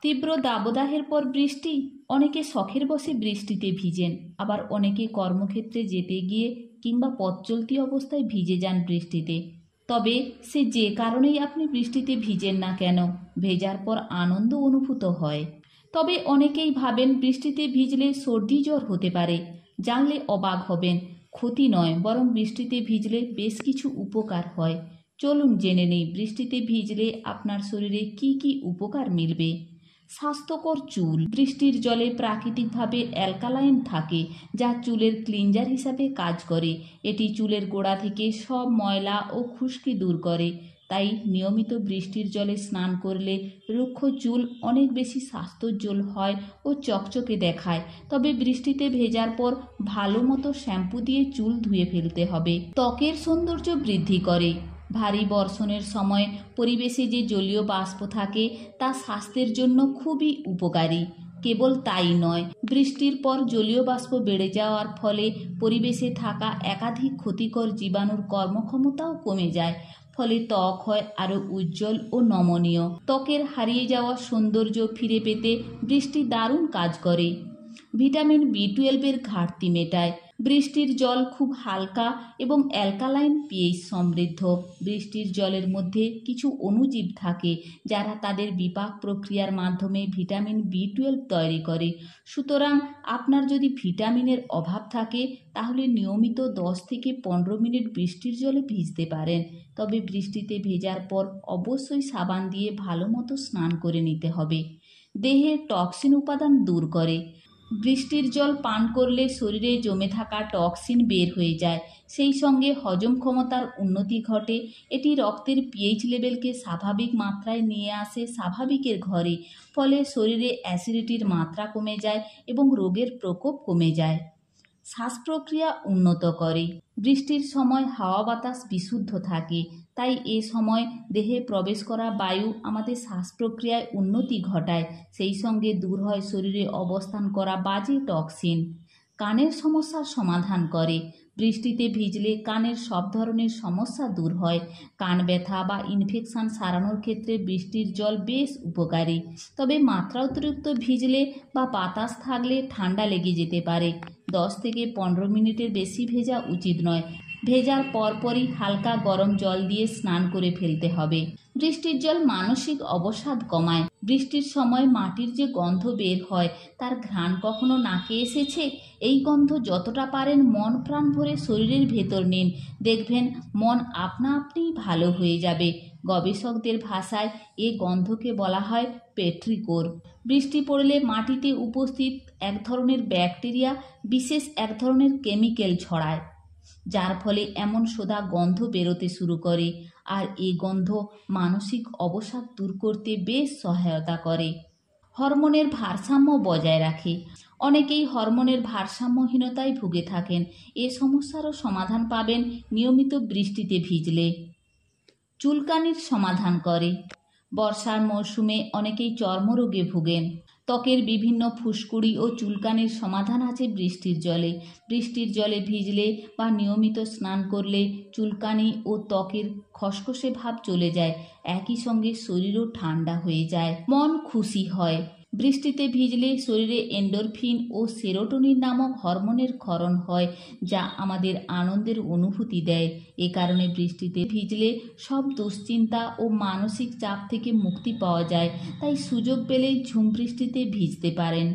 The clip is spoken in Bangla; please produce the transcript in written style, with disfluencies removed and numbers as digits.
তীব্র দাবদাহের পর বৃষ্টি। অনেকে শখের বশে বৃষ্টিতে ভিজেন, আবার অনেকে কর্মক্ষেত্রে যেতে গিয়ে কিংবা পথ চলতি অবস্থায় ভিজে যান বৃষ্টিতে। তবে সে যে কারণেই আপনি বৃষ্টিতে ভিজেন না কেন, ভেজার পর আনন্দ অনুভূত হয়। তবে অনেকেই ভাবেন বৃষ্টিতে ভিজলে সর্দি জ্বর হতে পারে। জানলে অবাক হবেন, ক্ষতি নয়, বরং বৃষ্টিতে ভিজলে বেশ কিছু উপকার হয়। চলুন জেনে নেই বৃষ্টিতে ভিজলে আপনার শরীরে কি কি উপকার মিলবে। স্বাস্থ্যকর চুল। বৃষ্টির জলে প্রাকৃতিকভাবে অ্যালকালাইন থাকে, যা চুলের ক্লিনজার হিসাবে কাজ করে। এটি চুলের গোড়া থেকে সব ময়লা ও খুশকি দূর করে। তাই নিয়মিত বৃষ্টির জলে স্নান করলে রুক্ষ চুল অনেক বেশি স্বাস্থ্যোজ্জ্বল হয় ও চকচকে দেখায়। তবে বৃষ্টিতে ভেজার পর ভালো মতো শ্যাম্পু দিয়ে চুল ধুয়ে ফেলতে হবে। ত্বকের সৌন্দর্য বৃদ্ধি করে। ভারী বর্ষণের সময় পরিবেশে যে জলীয় বাষ্প থাকে তা স্বাস্থ্যের জন্য খুবই উপকারী। কেবল তাই নয়, বৃষ্টির পর জলীয় বাষ্প বেড়ে যাওয়ার ফলে পরিবেশে থাকা একাধিক ক্ষতিকর জীবাণুর কর্মক্ষমতাও কমে যায়। ফলে ত্বক হয় আরও উজ্জ্বল ও নমনীয়। ত্বকের হারিয়ে যাওয়া সৌন্দর্য ফিরে পেতে বৃষ্টি দারুণ কাজ করে। ভিটামিন B12 ঘাটতি মেটায়। বৃষ্টির জল খুব হালকা এবং অ্যালকালাইন পিএইচ সমৃদ্ধ। বৃষ্টির জলের মধ্যে কিছু অণুজীব থাকে যারা তাদের বিপাক প্রক্রিয়ার মাধ্যমে ভিটামিন B12 তৈরি করে। সুতরাং আপনার যদি ভিটামিনের অভাব থাকে তাহলে নিয়মিত 10 থেকে 15 মিনিট বৃষ্টির জলে ভিজতে পারেন। তবে বৃষ্টিতে ভেজার পর অবশ্যই সাবান দিয়ে ভালো মতো স্নান করে নিতে হবে। দেহের টক্সিন উপাদান দূর করে। বৃষ্টির জল পান করলে শরীরে জমে থাকা টক্সিন বের হয়ে যায়, সেই সঙ্গে হজম ক্ষমতার উন্নতি ঘটে। এটি রক্তের পিএইচ লেভেলকে স্বাভাবিক মাত্রায় নিয়ে আসে স্বাভাবিকের ঘরে। ফলে শরীরে অ্যাসিডিটির মাত্রা কমে যায় এবং রোগের প্রকোপ কমে যায়। শ্বাস প্রক্রিয়া উন্নত করে। বৃষ্টির সময় হাওয়া বাতাস বিশুদ্ধ থাকে, তাই এ সময় দেহে প্রবেশ করা বায়ু আমাদের শ্বাস প্রক্রিয়ায় উন্নতি ঘটায়। সেই সঙ্গে দূর হয় শরীরে অবস্থান করা বাজে টক্সিন। কানের সমস্যার সমাধান করে। বৃষ্টিতে ভিজলে কানের সব ধরনের সমস্যা দূর হয়। কান ব্যথা বা ইনফেকশন সারানোর ক্ষেত্রে বৃষ্টির জল বেশ উপকারী। তবে মাত্রা অতিরিক্ত ভিজলে বা বাতাস থাকলে ঠান্ডা লেগে যেতে পারে। 10 থেকে 15 মিনিটের বেশি ভেজা উচিত নয়। ভেজার পরপরই হালকা গরম জল দিয়ে স্নান করে ফেলতে হবে। বৃষ্টির জল মানসিক অবসাদ কমায়। বৃষ্টির সময় মাটির যে গন্ধ বের হয় তার ঘ্রাণ কখনো নাকে এসেছে? এই গন্ধ যতটা পারেন মন প্রাণ ভরে শরীরের ভেতর নিন, দেখবেন মন আপনা আপনিই ভালো হয়ে যাবে। গবেষকদের ভাষায় এ গন্ধকে বলা হয় পেট্রিকোর। বৃষ্টি পড়লে মাটিতে উপস্থিত এক ধরনের ব্যাকটেরিয়া বিশেষ এক ধরনের কেমিক্যাল ছড়ায়, যার ফলে এমন সোঁদা গন্ধ বেরোতে শুরু করে। আর এই গন্ধ মানসিক অবসাদ দূর করতে বেশ সহায়তা করে। হরমোনের ভারসাম্য বজায় রাখে। অনেকেই হরমোনের ভারসাম্যহীনতায় ভুগে থাকেন। এ সমস্যারও সমাধান পাবেন নিয়মিত বৃষ্টিতে ভিজলে। চুলকানির সমাধান করে। বর্ষার মরশুমে অনেকেই চর্মরোগে ভোগেন। ত্বকের বিভিন্ন ফুসকুড়ি ও চুলকানির সমাধান আছে বৃষ্টির জলে। বৃষ্টির জলে ভিজলে বা নিয়মিত স্নান করলে চুলকানি ও ত্বকের খসখসে ভাব চলে যায়। একই সঙ্গে শরীরও ঠান্ডা হয়ে যায়, মন খুশি হয়। বৃষ্টিতে ভিজলে শরীরে এন্ডোরফিন ও সেরোটোনিন নামক হরমোনের ক্ষরণ হয়, যা আমাদের আনন্দের অনুভূতি দেয়। এ কারণে বৃষ্টিতে ভিজলে সব দুশ্চিন্তা ও মানসিক চাপ থেকে মুক্তি পাওয়া যায়। তাই সুযোগ পেলেই ঝুম বৃষ্টিতে ভিজতে পারেন।